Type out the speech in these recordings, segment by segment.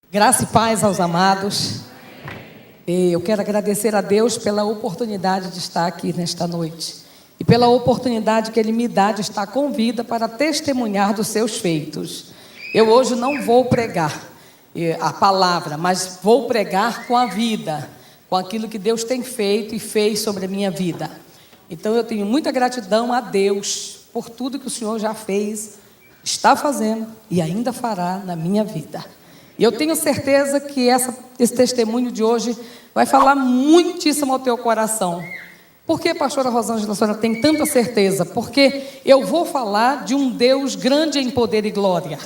Graça e paz aos amados. Eu quero agradecer a Deus pela oportunidade de estar aqui nesta noite e pela oportunidade que Ele me dá de estar com vida para testemunhar dos seus feitos. Eu hoje não vou pregar a palavra, mas vou pregar com a vida, com aquilo que Deus tem feito e fez sobre a minha vida. Então eu tenho muita gratidão a Deus por tudo que o Senhor já fez, está fazendo e ainda fará na minha vida. E eu tenho certeza que esse testemunho de hoje vai falar muitíssimo ao teu coração. Por que, pastora Rosângela, a senhora tem tanta certeza? Porque eu vou falar de um Deus grande em poder e glória,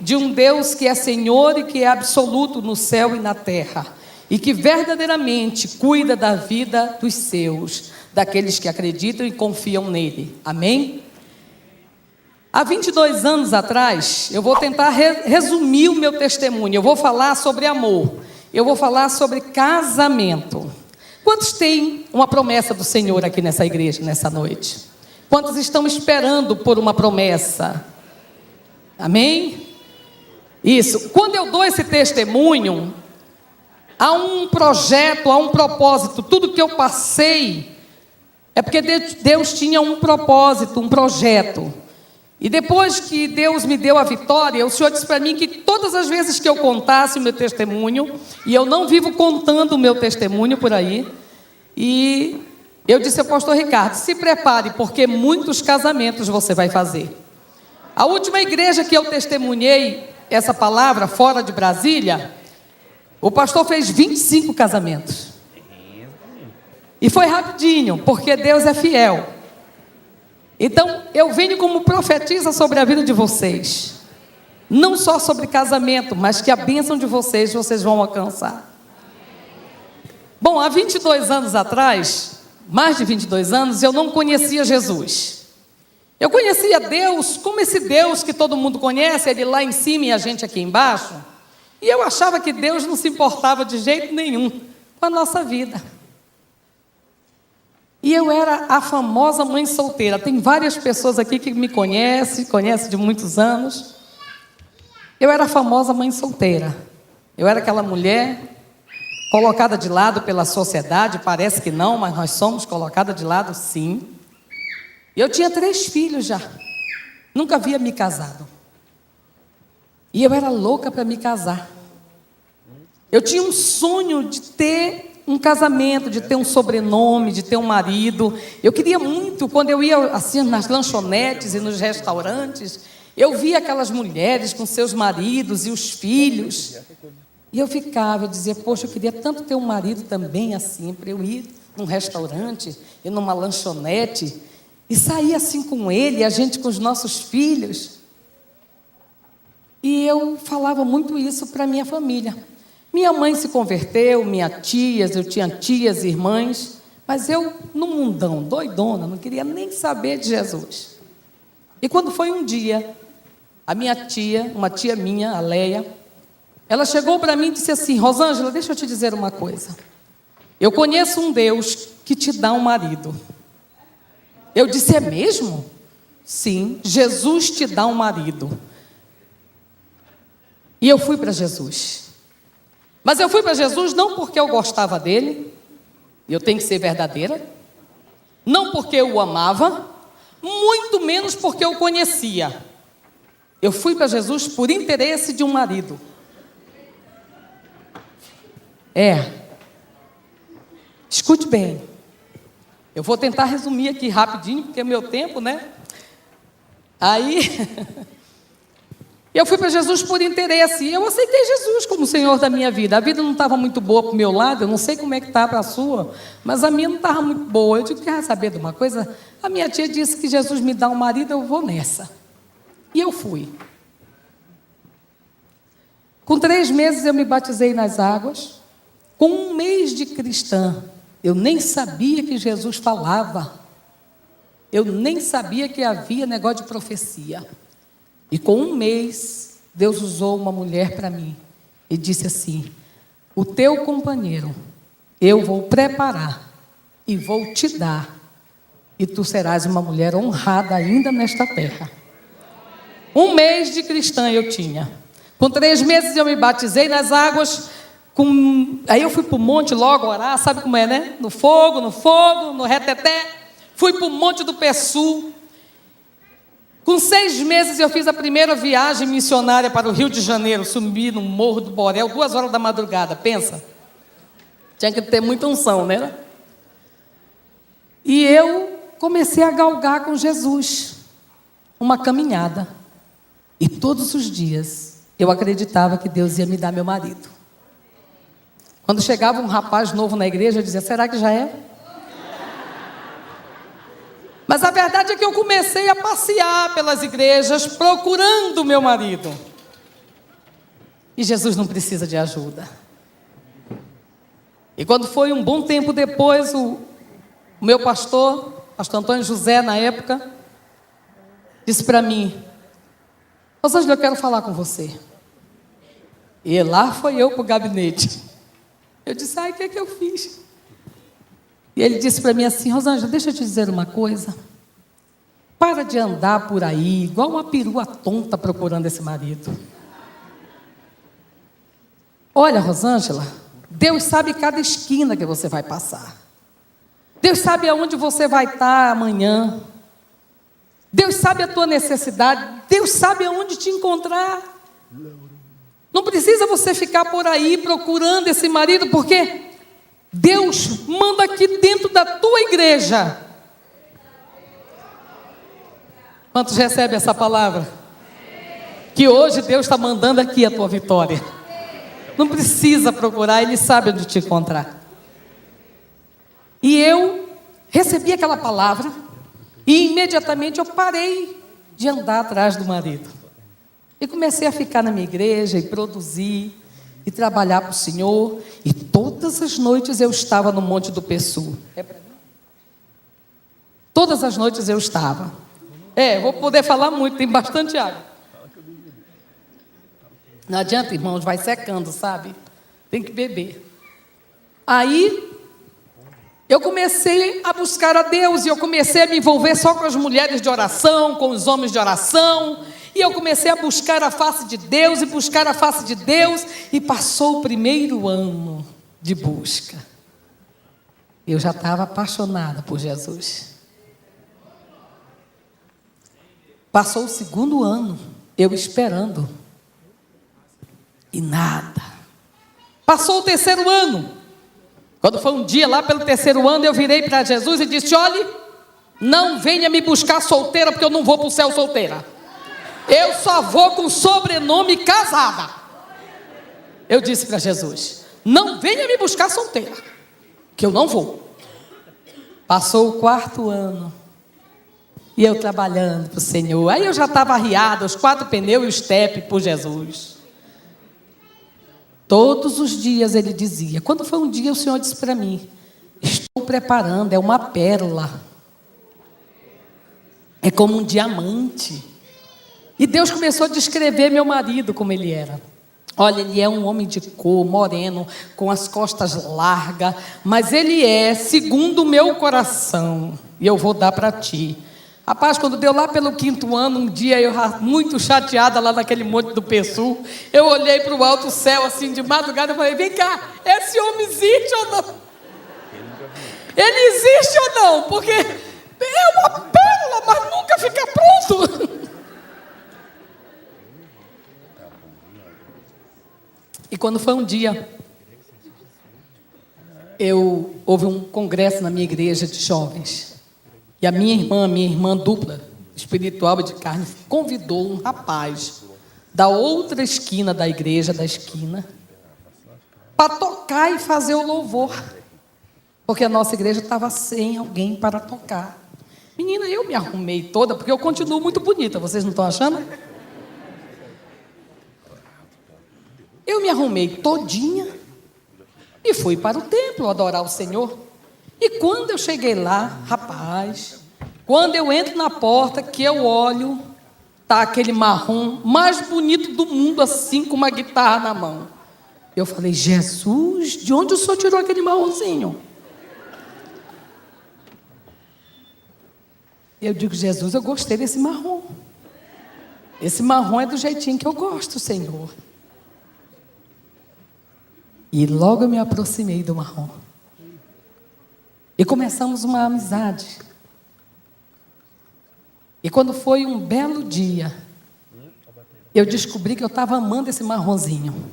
de um Deus que é Senhor e que é absoluto no céu e na terra, e que verdadeiramente cuida da vida dos seus, daqueles que acreditam e confiam nele. Amém? Há 22 anos atrás, eu vou tentar resumir o meu testemunho. Eu vou falar sobre amor, eu vou falar sobre casamento. Quantos têm uma promessa do Senhor aqui nessa igreja, nessa noite? Quantos estão esperando por uma promessa? Amém? Isso. Quando eu dou esse testemunho, há um projeto, há um propósito. Tudo que eu passei é porque Deus tinha um propósito, um projeto. E depois que Deus me deu a vitória, o Senhor disse para mim que todas as vezes que eu contasse o meu testemunho, e eu não vivo contando o meu testemunho por aí, e eu disse ao pastor Ricardo, se prepare, porque muitos casamentos você vai fazer. A última igreja que eu testemunhei essa palavra, fora de Brasília, o pastor fez 25 casamentos. E foi rapidinho, porque Deus é fiel. Então, eu venho como profetisa sobre a vida de vocês. Não só sobre casamento, mas que a bênção de vocês vão alcançar. Bom, há 22 anos atrás, mais de 22 anos, eu não conhecia Jesus. Eu conhecia Deus como esse Deus que todo mundo conhece, Ele lá em cima e a gente aqui embaixo. E eu achava que Deus não se importava de jeito nenhum com a nossa vida. E eu era a famosa mãe solteira. Tem várias pessoas aqui que me conhecem de muitos anos. Eu era a famosa mãe solteira. Eu era aquela mulher colocada de lado pela sociedade, parece que não, mas nós somos colocadas de lado sim. Eu tinha 3 filhos já. Nunca havia me casado. E eu era louca para me casar. Eu tinha um sonho de ter um casamento, de ter um sobrenome, de ter um marido. Eu queria muito, quando eu ia assim nas lanchonetes e nos restaurantes, eu via aquelas mulheres com seus maridos e os filhos. E eu dizia, poxa, eu queria tanto ter um marido também assim, para eu ir num restaurante e numa lanchonete e sair assim com ele, a gente com os nossos filhos. E eu falava muito isso para a minha família. Minha mãe se converteu, eu tinha tias, irmãs, mas eu, no mundão, doidona, não queria nem saber de Jesus. E quando foi um dia, a minha tia, uma tia minha, a Leia, ela chegou para mim e disse assim, Rosângela, deixa eu te dizer uma coisa. Eu conheço um Deus que te dá um marido. Eu disse, é mesmo? Sim, Jesus te dá um marido. E eu fui para Jesus. Mas eu fui para Jesus não porque eu gostava dele, eu tenho que ser verdadeira, não porque eu o amava, muito menos porque eu o conhecia. Eu fui para Jesus por interesse de um marido. Escute bem, eu vou tentar resumir aqui rapidinho, porque é meu tempo, né? Aí... Eu fui para Jesus por interesse, e eu aceitei Jesus como Senhor da minha vida. A vida não estava muito boa para o meu lado, eu não sei como é que está para a sua, mas a minha não estava muito boa. Eu digo, quer saber de uma coisa? A minha tia disse que Jesus me dá um marido, eu vou nessa. E eu fui. Com 3 meses eu me batizei nas águas. Com 1 mês de cristã, eu nem sabia que Jesus falava. Eu nem sabia que havia negócio de profecia. E com 1 mês, Deus usou uma mulher para mim e disse assim, o teu companheiro eu vou preparar e vou te dar, e tu serás uma mulher honrada ainda nesta terra. 1 mês de cristã eu tinha. Com 3 meses eu me batizei nas águas. Aí eu fui para o monte logo orar, sabe como é, né? No fogo, no reteté. Fui para o Monte do Pessu. Com 6 meses eu fiz a primeira viagem missionária para o Rio de Janeiro. Subi no Morro do Borel, 2 horas da madrugada, pensa. Tinha que ter muita unção, né? E eu comecei a galgar com Jesus uma caminhada. E todos os dias eu acreditava que Deus ia me dar meu marido. Quando chegava um rapaz novo na igreja, eu dizia, será que já é? Mas a verdade é que eu comecei a passear pelas igrejas procurando o meu marido. E Jesus não precisa de ajuda. E quando foi um bom tempo depois, o meu pastor Antônio José, na época, disse para mim, Rosângela, eu quero falar com você. E lá foi eu para o gabinete. Eu disse, o que é que eu fiz? E ele disse para mim assim, Rosângela, deixa eu te dizer uma coisa. Para de andar por aí, igual uma perua tonta procurando esse marido. Olha, Rosângela, Deus sabe cada esquina que você vai passar. Deus sabe aonde você vai estar amanhã. Deus sabe a tua necessidade. Deus sabe aonde te encontrar. Não precisa você ficar por aí procurando esse marido, porque Deus manda aqui dentro da tua igreja. Quantos recebem essa palavra? Que hoje Deus está mandando aqui a tua vitória. Não precisa procurar, Ele sabe onde te encontrar. E eu recebi aquela palavra e imediatamente eu parei de andar atrás do marido. E comecei a ficar na minha igreja e produzir e trabalhar para o Senhor. E todas as noites eu estava no Monte do Pessu. Todas as noites eu estava. Vou poder falar muito, tem bastante água. Não adianta, irmãos, vai secando, sabe? Tem que beber. Aí, eu comecei a buscar a Deus, e eu comecei a me envolver só com as mulheres de oração, com os homens de oração, e eu comecei a buscar a face de Deus, e passou o primeiro ano de busca. Eu já estava apaixonada por Jesus. Passou o segundo ano, eu esperando. E nada. Passou o terceiro ano. Quando foi um dia lá pelo terceiro ano, eu virei para Jesus e disse, olhe, não venha me buscar solteira, porque eu não vou para o céu solteira. Eu só vou com sobrenome casada. Eu disse para Jesus, não venha me buscar solteira, que eu não vou. Passou o 4º ano. E eu trabalhando para o Senhor. Aí eu já estava arriada, os 4 pneus e o estepe por Jesus. Todos os dias ele dizia. Quando foi um dia, o Senhor disse para mim, estou preparando, é uma pérola. É como um diamante. E Deus começou a descrever meu marido como ele era. Olha, ele é um homem de cor, moreno, com as costas largas, mas ele é segundo o meu coração. E eu vou dar para ti. Rapaz, quando deu lá pelo 5º ano, um dia eu muito chateada lá naquele Monte do Pessu, eu olhei para o alto céu assim de madrugada e falei, vem cá, esse homem existe ou não? Ele existe ou não? Porque é uma pérola, mas nunca fica pronto. E quando foi um dia, houve um congresso na minha igreja de jovens. E a minha irmã dupla, espiritual e de carne, convidou um rapaz da outra esquina da igreja, para tocar e fazer o louvor. Porque a nossa igreja estava sem alguém para tocar. Menina, eu me arrumei toda, porque eu continuo muito bonita, vocês não estão achando? Eu me arrumei todinha e fui para o templo adorar o Senhor. E quando eu cheguei lá, rapaz, quando eu entro na porta, que eu olho, tá aquele marrom mais bonito do mundo, assim, com uma guitarra na mão. Eu falei, Jesus, de onde o Senhor tirou aquele marronzinho? Eu digo, Jesus, eu gostei desse marrom. Esse marrom é do jeitinho que eu gosto, Senhor. E logo eu me aproximei do Marrom. E começamos uma amizade. E quando foi um belo dia, eu descobri que eu estava amando esse Marronzinho.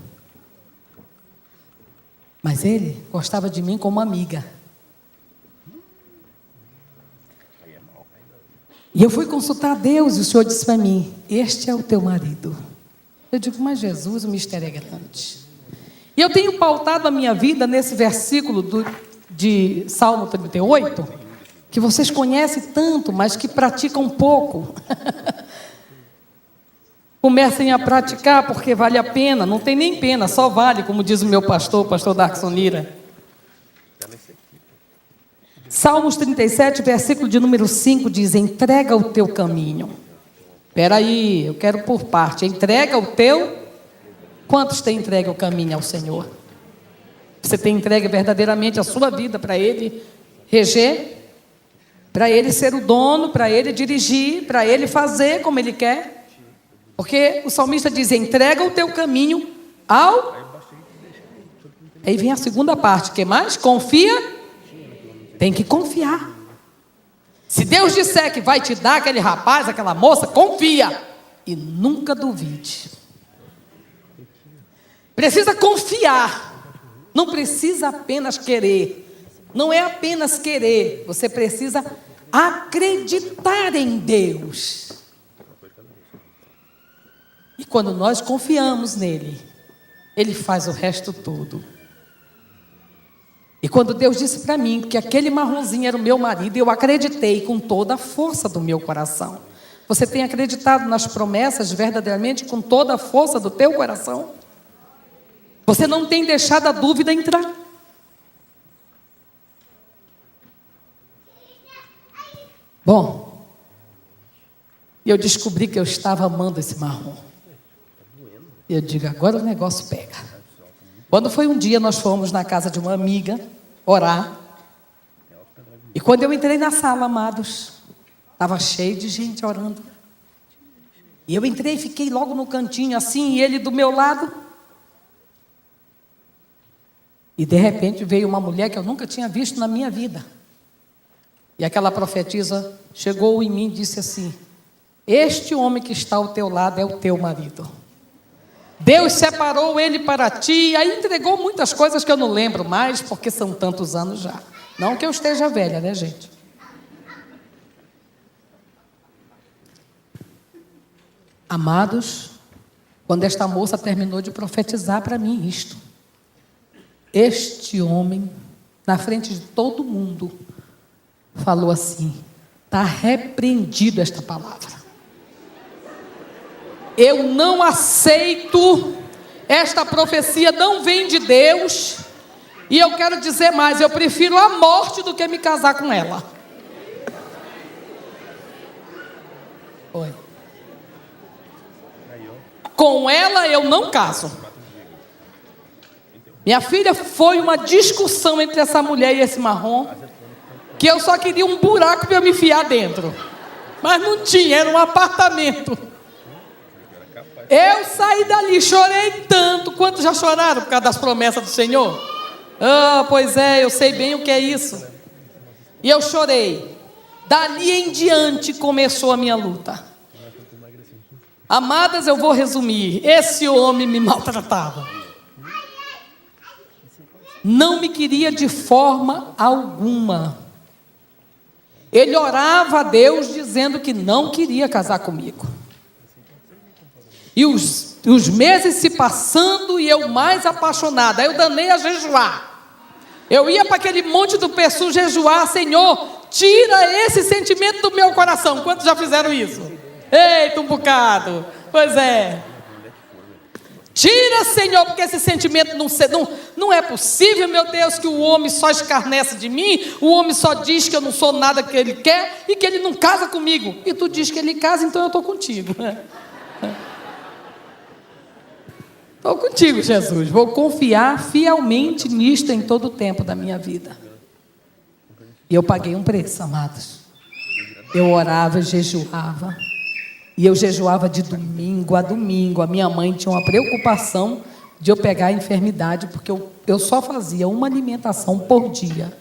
Mas ele gostava de mim como amiga. E eu fui consultar a Deus e o Senhor disse para mim: este é o teu marido. Eu digo: mas Jesus, o mistério é grande. E eu tenho pautado a minha vida nesse versículo de Salmo 38, que vocês conhecem tanto, mas que praticam pouco. Comecem a praticar porque vale a pena. Não tem nem pena, só vale, como diz o meu pastor, o pastor Darkson Lira. Salmos 37, versículo de número 5 diz: entrega o teu caminho. Espera aí, eu quero por parte. Entrega o teu. Quantos têm entregue o caminho ao Senhor? Você tem entregue verdadeiramente a sua vida para Ele reger, para Ele ser o dono, para Ele dirigir, para Ele fazer como Ele quer? Porque o salmista diz: entrega o teu caminho ao... Aí vem a segunda parte, que mais? Confia. Tem que confiar. Se Deus disser que vai te dar aquele rapaz, aquela moça, confia. E nunca duvide. Precisa confiar. Não precisa apenas querer. Não é apenas querer. Você precisa acreditar em Deus. E quando nós confiamos nele, Ele faz o resto todo. E quando Deus disse para mim que aquele Marronzinho era o meu marido, eu acreditei com toda a força do meu coração. Você tem acreditado nas promessas verdadeiramente com toda a força do teu coração? Você não tem deixado a dúvida entrar? Bom, eu descobri que eu estava amando esse Marrom. E eu digo: agora o negócio pega. Quando foi um dia, nós fomos na casa de uma amiga orar. E quando eu entrei na sala, amados, estava cheio de gente orando. E eu entrei e fiquei logo no cantinho assim, e ele do meu lado. E de repente veio uma mulher que eu nunca tinha visto na minha vida. E aquela profetisa chegou em mim e disse assim: este homem que está ao teu lado é o teu marido. Deus separou ele para ti. Aí entregou muitas coisas que eu não lembro mais, porque são tantos anos já. Não que eu esteja velha, né, gente? Amados, quando esta moça terminou de profetizar para mim isto, este homem, na frente de todo mundo, falou assim: está repreendido esta palavra. Eu não aceito, esta profecia não vem de Deus, e eu quero dizer mais, eu prefiro a morte do que me casar com ela. Oi. Com ela eu não caso. Minha filha, foi uma discussão entre essa mulher e esse Marrom, que eu só queria um buraco para eu me enfiar dentro, mas não tinha, era um apartamento. Eu saí dali, chorei tanto. Quantos já choraram por causa das promessas do Senhor? Ah, pois é, eu sei bem o que é isso. E eu chorei. Dali em diante começou a minha luta. Amadas, eu vou resumir. Esse homem me maltratava. Não me queria de forma alguma. Ele orava a Deus dizendo que não queria casar comigo. E os meses se passando e eu mais apaixonada. Aí eu danei a jejuar. Eu ia para aquele monte do Pessu jejuar: Senhor, tira esse sentimento do meu coração. Quantos já fizeram isso? Eita, um bocado. Pois é. Tira, Senhor, porque esse sentimento não é possível, meu Deus, que o homem só escarnece de mim, o homem só diz que eu não sou nada que ele quer e que ele não casa comigo. E tu diz que ele casa, então eu estou contigo. Estou contigo, Jesus. Vou confiar fielmente nisto em todo o tempo da minha vida. E eu paguei um preço, amados. Eu orava, jejuava. E eu jejuava de domingo a domingo. A minha mãe tinha uma preocupação de eu pegar a enfermidade, porque eu só fazia uma alimentação por dia,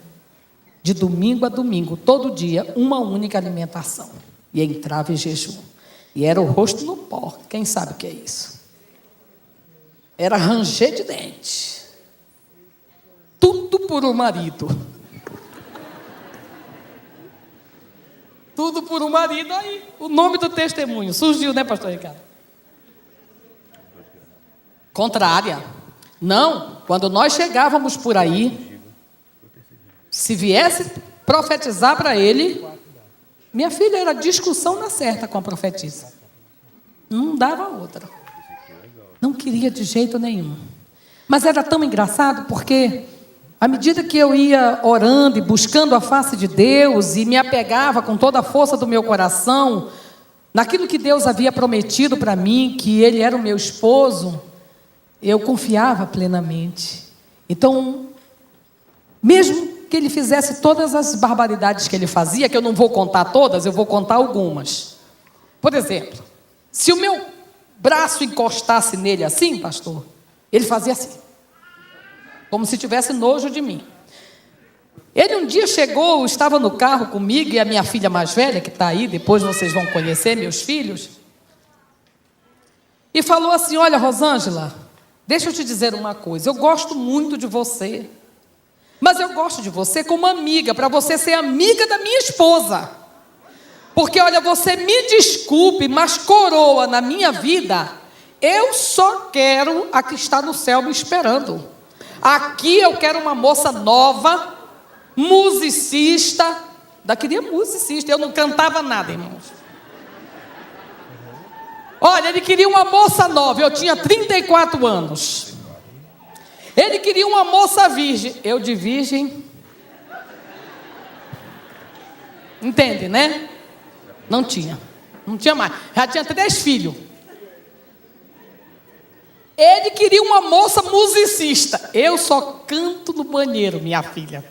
de domingo a domingo, todo dia, uma única alimentação. E entrava em jejum. E era o rosto no pó. Quem sabe o que é isso? Era ranger de dente. Tudo por um marido. Tudo por um marido. Aí, o nome do testemunho surgiu, né, pastor Ricardo? Contrária. Não, quando nós chegávamos por aí, se viesse profetizar para ele, minha filha, era discussão na certa com a profetisa. Não dava outra. Não queria de jeito nenhum. Mas era tão engraçado porque, à medida que eu ia orando e buscando a face de Deus e me apegava com toda a força do meu coração naquilo que Deus havia prometido para mim, que Ele era o meu esposo, eu confiava plenamente. Então, mesmo que Ele fizesse todas as barbaridades que Ele fazia, que eu não vou contar todas, eu vou contar algumas. Por exemplo, se o meu braço encostasse nele assim, pastor, ele fazia assim, como se tivesse nojo de mim. Ele um dia chegou, estava no carro comigo e a minha filha mais velha, que está aí, depois vocês vão conhecer, meus filhos, e falou assim: olha, Rosângela, deixa eu te dizer uma coisa, eu gosto muito de você, mas eu gosto de você como amiga, para você ser amiga da minha esposa. Porque, olha, você me desculpe, mas coroa na minha vida, eu só quero a que está no céu me esperando. Aqui eu quero uma moça nova, musicista. Ainda queria musicista, eu não cantava nada, irmãos. Olha, ele queria uma moça nova, eu tinha 34 anos. Ele queria uma moça virgem, eu de virgem. Entende, né? Não tinha mais, já tinha 3 filhos. Ele queria uma moça musicista, eu só canto no banheiro, minha filha.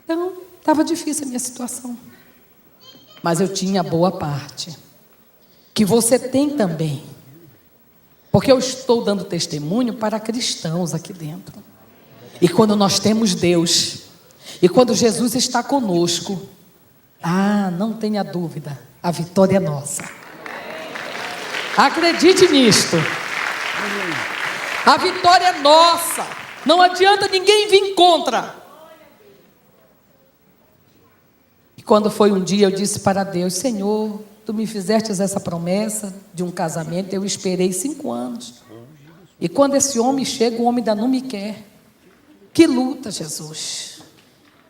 Então, estava difícil a minha situação. Mas eu tinha boa parte, que você tem também. Porque eu estou dando testemunho para cristãos aqui dentro. E quando nós temos Deus, e quando Jesus está conosco, não tenha dúvida, a vitória é nossa. Acredite nisto. A vitória é nossa. Não adianta ninguém vir contra. E quando foi um dia, eu disse para Deus: Senhor, Tu me fizestes essa promessa de um casamento, eu esperei 5 anos. E quando esse homem chega, o homem ainda não me quer. Que luta, Jesus.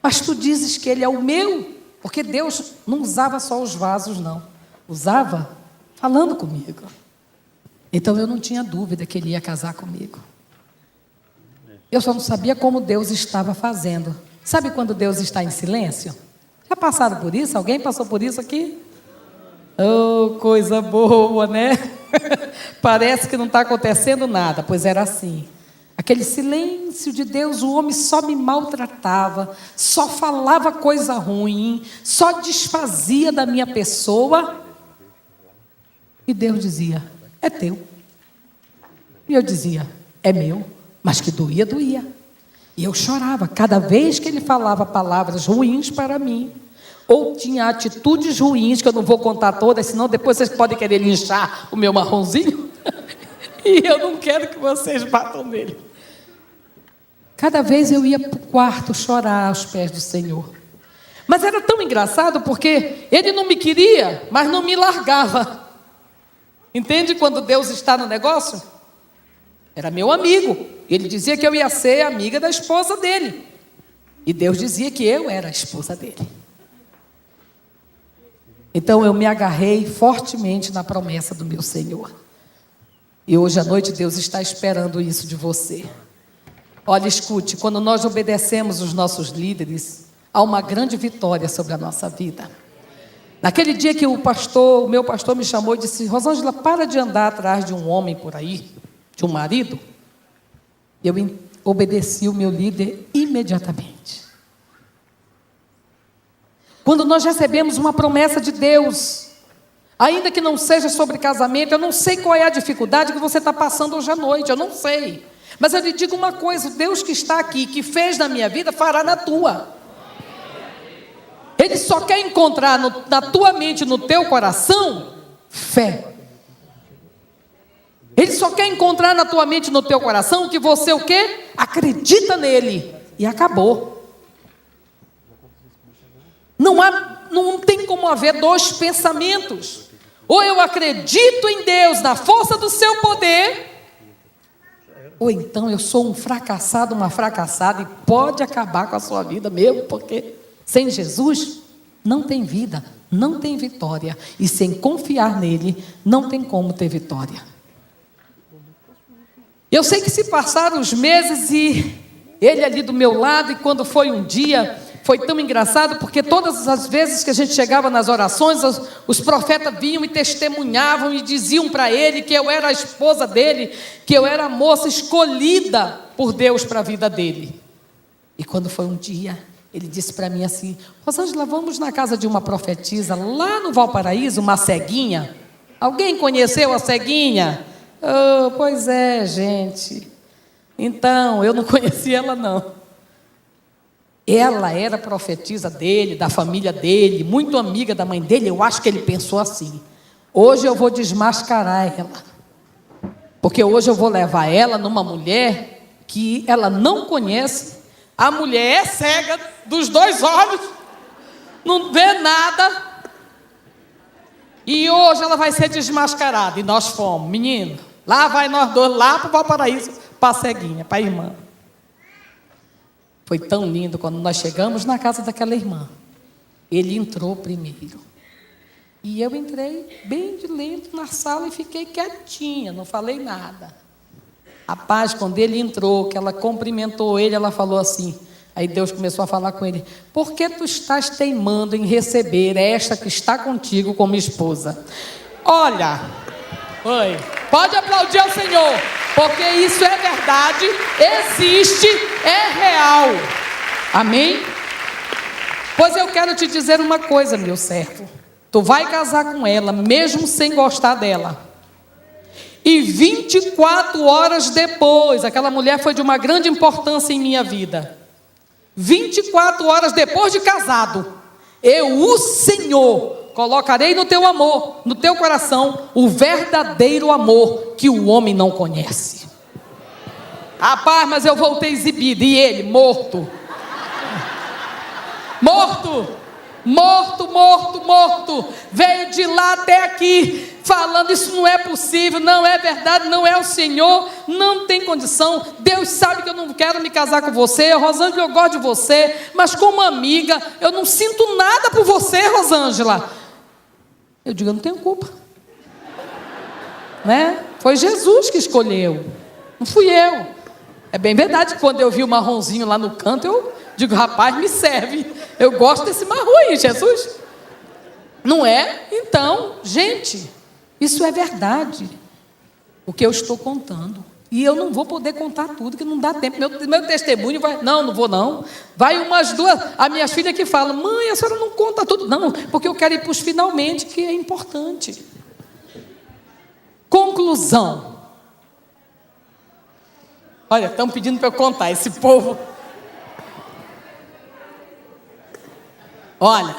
Mas Tu dizes que ele é o meu, porque Deus não usava só os vasos, não. Usava falando comigo. Então eu não tinha dúvida que ele ia casar comigo. Eu só não sabia como Deus estava fazendo. Sabe quando Deus está em silêncio? Já passaram por isso? Alguém passou por isso aqui? Oh, coisa boa, né? Parece que não está acontecendo nada. Pois era assim. Aquele silêncio de Deus, o homem só me maltratava, só falava coisa ruim, só desfazia da minha pessoa. E Deus dizia: é teu. E eu dizia: é meu. Mas que doía, doía. E eu chorava cada vez que ele falava palavras ruins para mim, ou tinha atitudes ruins, que eu não vou contar todas, senão depois vocês podem querer linchar o meu marronzinho. E eu não quero que vocês batam nele. Cada vez eu ia para o quarto chorar aos pés do Senhor. Mas era tão engraçado porque ele não me queria, mas não me largava. Entende quando Deus está no negócio? Era meu amigo. Ele dizia que eu ia ser amiga da esposa dele. E Deus dizia que eu era a esposa dele. Então eu me agarrei fortemente na promessa do meu Senhor. E hoje à noite Deus está esperando isso de você. Olha, escute, quando nós obedecemos os nossos líderes, há uma grande vitória sobre a nossa vida. Naquele dia que o meu pastor me chamou e disse: Rosângela, para de andar atrás de um homem por aí, de um marido. Eu obedeci o meu líder imediatamente. Quando nós recebemos uma promessa de Deus, Ainda que não seja sobre casamento, eu não sei qual é a dificuldade que você está passando hoje à noite, eu não sei. Mas eu lhe digo uma coisa, o Deus que está aqui, que fez na minha vida, fará na tua. Ele só quer encontrar na tua mente, no teu coração, fé. Ele só quer encontrar na tua mente, no teu coração, que você o quê? Acredita nele. E acabou. Não tem como haver dois pensamentos. Ou eu acredito em Deus, na força do seu poder, ou então eu sou um fracassado, uma fracassada, e pode acabar com a sua vida mesmo, porque sem Jesus não tem vida, não tem vitória, e sem confiar nele não tem como ter vitória. Eu sei que se passaram os meses e ele ali do meu lado, e quando foi um dia, foi tão engraçado, porque todas as vezes que a gente chegava nas orações, os profetas vinham e testemunhavam e diziam para ele que eu era a esposa dele, que eu era a moça escolhida por Deus para a vida dele. E quando foi um dia, ele disse para mim assim: Rosângela, vamos na casa de uma profetisa lá no Valparaíso, uma ceguinha. Alguém conheceu a ceguinha? Oh, pois é, gente. Então, eu não conhecia ela não. Ela era profetisa dele, da família dele, muito amiga da mãe dele. Eu acho que ele pensou assim: hoje eu vou desmascarar ela, porque hoje eu vou levar ela numa mulher que ela não conhece. A mulher é cega dos dois olhos, não vê nada, e hoje ela vai ser desmascarada. E nós fomos, menino, lá vai nós dois, lá para o Valparaíso, para a ceguinha, para a irmã. Foi tão lindo quando nós chegamos na casa daquela irmã. Ele entrou primeiro. E eu entrei bem de lento na sala e fiquei quietinha, não falei nada. Rapaz, quando ele entrou, que ela cumprimentou ele, ela falou assim, aí Deus começou a falar com ele: por que tu estás teimando em receber esta que está contigo como esposa? Olha, oi, pode aplaudir ao Senhor, porque isso é verdade, existe, é real. Amém? Pois eu quero te dizer uma coisa, meu servo. Tu vai casar com ela, mesmo sem gostar dela. E 24 horas depois, aquela mulher foi de uma grande importância em minha vida. 24 horas depois de casado, eu, o Senhor, colocarei no teu amor, no teu coração, o verdadeiro amor que o homem não conhece. Rapaz, mas eu voltei exibido, e ele morto. Morto. Veio de lá até aqui, falando: isso não é possível, não é verdade, não é o Senhor, não tem condição. Deus sabe que eu não quero me casar com você, Rosângela, eu gosto de você, mas como amiga, eu não sinto nada por você, Rosângela. Eu digo: eu não tenho culpa, né? Foi Jesus que escolheu, não fui eu. É bem verdade que quando eu vi o marronzinho lá no canto, eu digo: rapaz, me serve, eu gosto desse marrom aí, Jesus. Não é? Então, gente, isso é verdade, o que eu estou contando. E eu não vou poder contar tudo, que não dá tempo. Meu testemunho vai... Não vou não. Vai umas duas... As minhas filhas que falam: mãe, a senhora não conta tudo. Não, porque eu quero ir para os finalmente, que é importante. Conclusão. Olha, estão pedindo para eu contar, esse povo. Olha,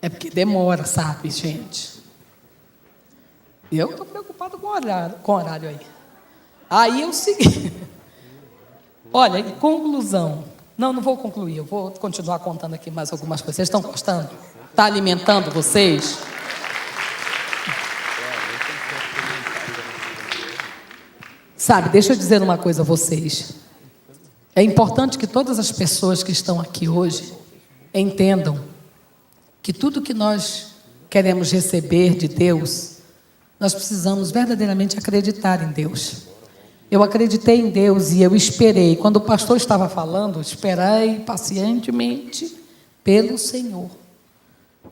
é porque demora, sabe, gente? Eu estou preocupado com o horário aí. Aí eu segui. Olha, em conclusão. Não vou concluir, eu vou continuar contando aqui mais algumas coisas. Vocês estão gostando? Está alimentando vocês? Sabe, deixa eu dizer uma coisa a vocês. É importante que todas as pessoas que estão aqui hoje entendam que tudo que nós queremos receber de Deus, nós precisamos verdadeiramente acreditar em Deus. Eu acreditei em Deus e eu esperei. Quando o pastor estava falando, esperei pacientemente pelo Senhor.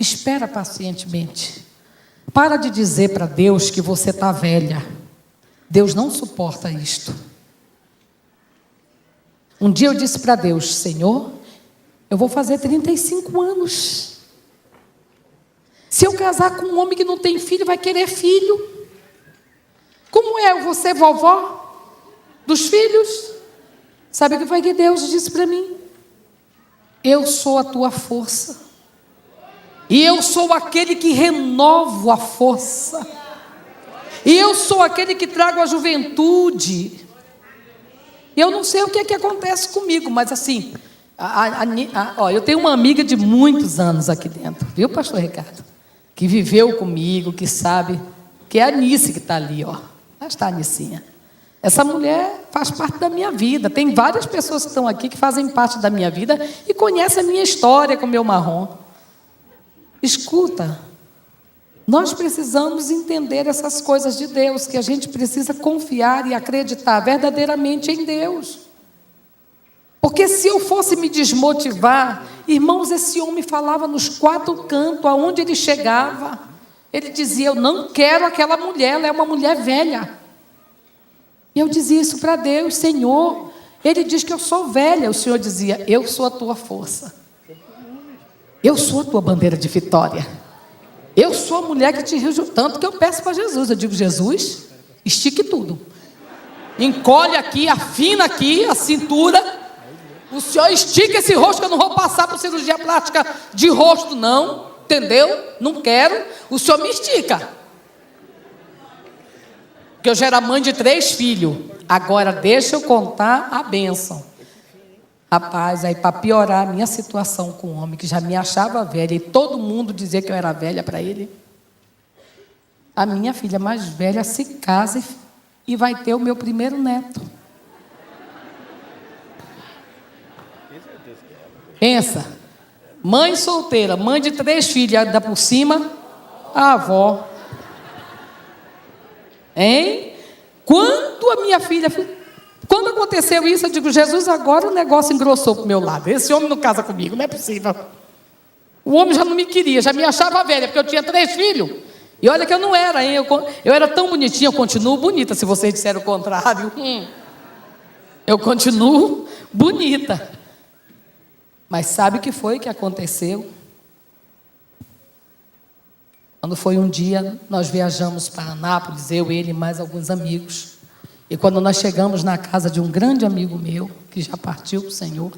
Espera pacientemente. Para de dizer para Deus que você está velha. Deus não suporta isto. Um dia eu disse para Deus: Senhor, eu vou fazer 35 anos. Se eu casar com um homem que não tem filho, vai querer filho. Como é você, vovó dos filhos? Sabe o que foi que Deus disse para mim? Eu sou a tua força. E eu sou aquele que renovo a força. E eu sou aquele que trago a juventude. E eu não sei o que é que acontece comigo, mas assim, eu tenho uma amiga de muitos anos aqui dentro, viu, pastor Ricardo? Que viveu comigo, que sabe, que é a Anice que está ali, ó. Lá está a Anicinha. Essa mulher faz parte da minha vida. Tem várias pessoas que estão aqui que fazem parte da minha vida e conhecem a minha história com o meu marrom. Escuta, nós precisamos entender essas coisas de Deus, que a gente precisa confiar e acreditar verdadeiramente em Deus. Porque se eu fosse me desmotivar, irmãos, esse homem falava nos 4 cantos, aonde ele chegava, ele dizia, eu não quero aquela mulher, ela é uma mulher velha. E eu dizia isso para Deus, Senhor, ele diz que eu sou velha. O Senhor dizia, eu sou a tua força. Eu sou a tua bandeira de vitória. Eu sou a mulher que te rijo tanto que eu peço para Jesus. Eu digo, Jesus, estique tudo. Encolhe aqui, afina aqui a cintura. O Senhor estica esse rosto, que eu não vou passar por cirurgia plástica de rosto, não. Entendeu? Não quero. O Senhor me estica. Porque eu já era mãe de 3 filhos. Agora deixa eu contar a bênção. Rapaz, aí para piorar a minha situação com o homem, que já me achava velha, e todo mundo dizia que eu era velha para ele, a minha filha mais velha se casa e vai ter o meu primeiro neto. Pensa, mãe solteira, mãe de 3 filhos, ainda por cima, a avó. Hein? Quando a minha filha... Quando aconteceu isso, eu digo, Jesus, agora o negócio engrossou para o meu lado. Esse homem não casa comigo, não é possível. O homem já não me queria, já me achava velha, porque eu tinha 3 filhos. E olha que eu não era, hein? Eu era tão bonitinha, eu continuo bonita, se vocês disserem o contrário. Eu continuo bonita. Mas sabe o que foi que aconteceu? Quando foi um dia, nós viajamos para Anápolis, eu, ele e mais alguns amigos. E quando nós chegamos na casa de um grande amigo meu, que já partiu para o Senhor,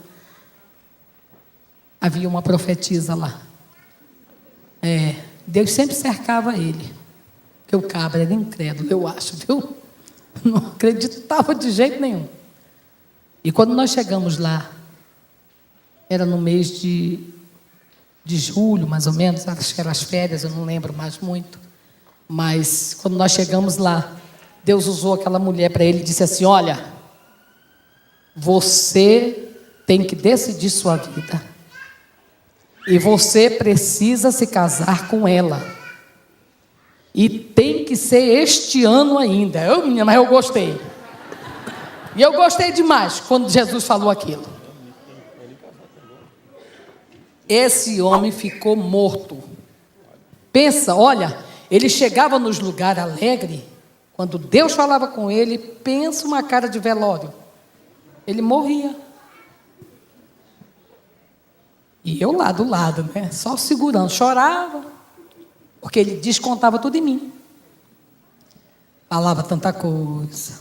havia uma profetisa lá. Deus sempre cercava ele. Porque o cabra era incrédulo, eu acho, viu? Não acreditava de jeito nenhum. E quando nós chegamos lá, era no mês de julho, mais ou menos, acho que eram as férias, eu não lembro mais muito. Mas quando nós chegamos lá, Deus usou aquela mulher para ele e disse assim, olha, você tem que decidir sua vida. E você precisa se casar com ela. E tem que ser este ano ainda. Mas eu gostei. E eu gostei demais quando Jesus falou aquilo. Esse homem ficou morto. Pensa, olha, ele chegava nos lugares alegres. Quando Deus falava com ele, pensa uma cara de velório. Ele morria. E eu lá do lado, né? Só segurando, chorava. Porque ele descontava tudo em mim. Falava tanta coisa.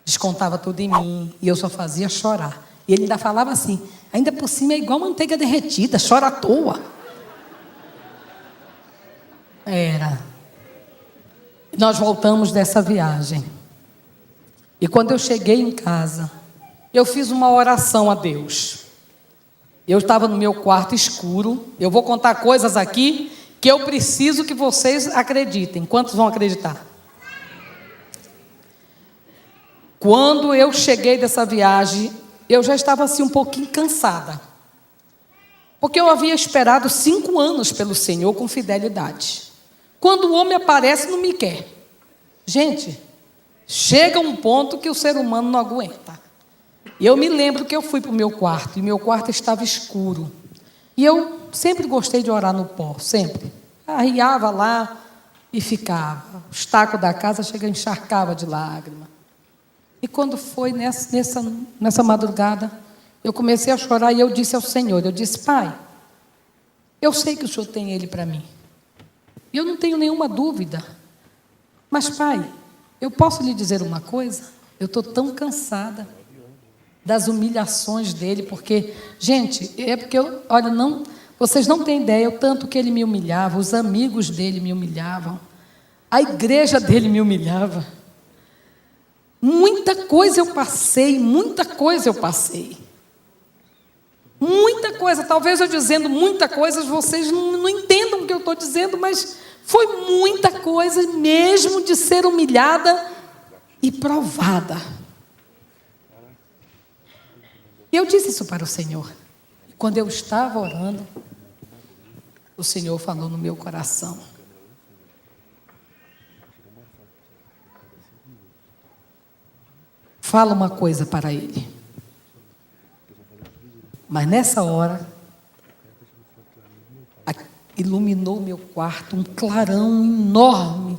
Descontava tudo em mim. E eu só fazia chorar. E ele ainda falava assim, ainda por cima é igual manteiga derretida, chora à toa. Era. Nós voltamos dessa viagem. E quando eu cheguei em casa, eu fiz uma oração a Deus. Eu estava no meu quarto escuro. Eu vou contar coisas aqui que eu preciso que vocês acreditem. Quantos vão acreditar? Quando eu cheguei dessa viagem, eu já estava assim um pouquinho cansada. Porque eu havia esperado 5 anos pelo Senhor com fidelidade. Quando o homem aparece, não me quer. Gente, chega um ponto que o ser humano não aguenta. E eu me lembro que eu fui para o meu quarto, e meu quarto estava escuro. E eu sempre gostei de orar no pó, sempre. Arriava lá e ficava. Os tacos da casa encharcava de lágrima. E quando foi nessa madrugada, eu comecei a chorar e eu disse ao Senhor, eu disse, Pai, eu sei que o Senhor tem ele para mim. E eu não tenho nenhuma dúvida. Mas, pai, eu posso lhe dizer uma coisa? Eu estou tão cansada das humilhações dele, porque, gente, é porque olha, vocês não têm ideia o tanto que ele me humilhava, os amigos dele me humilhavam, a igreja dele me humilhava. Muita coisa eu passei, muita coisa eu passei. Muita coisa, talvez eu dizendo muita coisa, vocês não entendam o que eu estou dizendo, mas foi muita coisa mesmo de ser humilhada e provada. E eu disse isso para o Senhor. E quando eu estava orando, o Senhor falou no meu coração: fala uma coisa para ele. Mas nessa hora, iluminou o meu quarto um clarão enorme.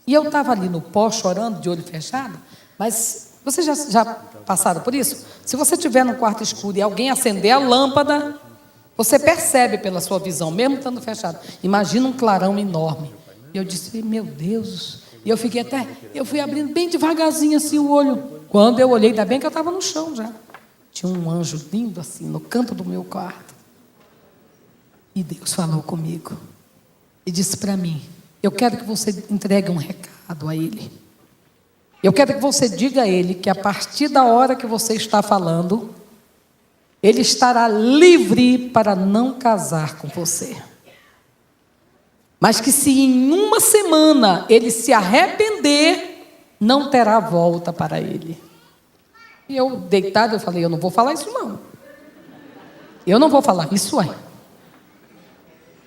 E eu estava ali no pó chorando, de olho fechado. Mas vocês já passaram por isso? Se você estiver no quarto escuro e alguém acender a lâmpada, você percebe pela sua visão, mesmo estando fechado. Imagina um clarão enorme. E eu disse: meu Deus. E eu fui abrindo bem devagarzinho assim o olho. Quando eu olhei, ainda bem que eu estava no chão já. Tinha um anjo lindo assim, no canto do meu quarto. E Deus falou comigo. E disse para mim: eu quero que você entregue um recado a ele. Eu quero que você diga a ele que a partir da hora que você está falando, ele estará livre para não casar com você. Mas que se em uma semana ele se arrepender, não terá volta para ele. E eu, deitado, eu falei: eu não vou falar isso não. Eu não vou falar, isso é.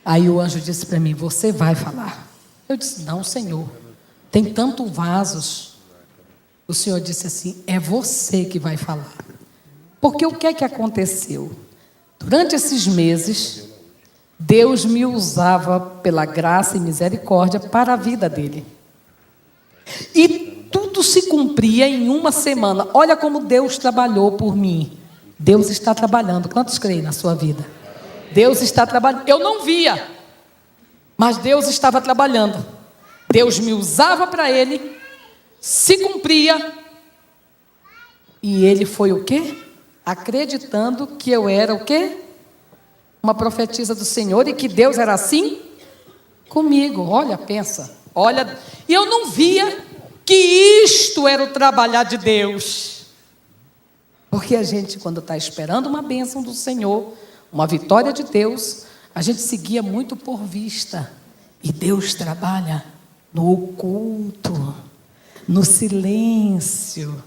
Aí o anjo disse para mim: você vai falar. Eu disse: não, Senhor, tem tantos vasos. O Senhor disse assim: é você que vai falar. Porque o que é que aconteceu? Durante esses meses, Deus me usava pela graça e misericórdia para a vida dele. E tudo se cumpria em uma semana. Olha como Deus trabalhou por mim. Deus está trabalhando. Quantos creem na sua vida? Deus está trabalhando. Eu não via, mas Deus estava trabalhando. Deus me usava para ele, se cumpria, e ele foi o quê? Acreditando que eu era o quê? Uma profetisa do Senhor, e que Deus era assim comigo. Olha, pensa, olha, e eu não via que isto era o trabalhar de Deus. Porque a gente, quando está esperando uma bênção do Senhor, uma vitória de Deus, a gente seguia muito por vista. E Deus trabalha no oculto, no silêncio,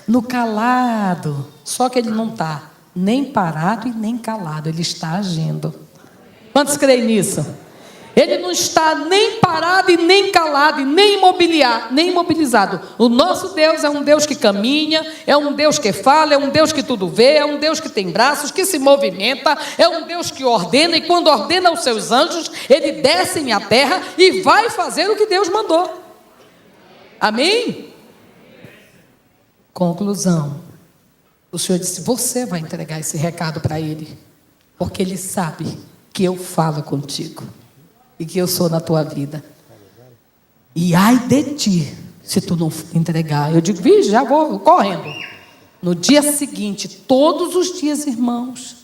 no calado. Só que Ele não está nem parado e nem calado, Ele está agindo. Quantos creem nisso? Ele não está nem parado e nem calado, e nem imobilizado. O nosso Deus é um Deus que caminha, é um Deus que fala, é um Deus que tudo vê, é um Deus que tem braços, que se movimenta, é um Deus que ordena, e quando ordena os seus anjos, Ele desce à terra e vai fazer o que Deus mandou. Amém? Conclusão. O Senhor disse: você vai entregar esse recado para Ele, porque Ele sabe que eu falo contigo e que eu sou na tua vida. E ai de ti, se tu não entregar. Eu digo: vixe, já vou correndo. No dia seguinte, todos os dias, irmãos,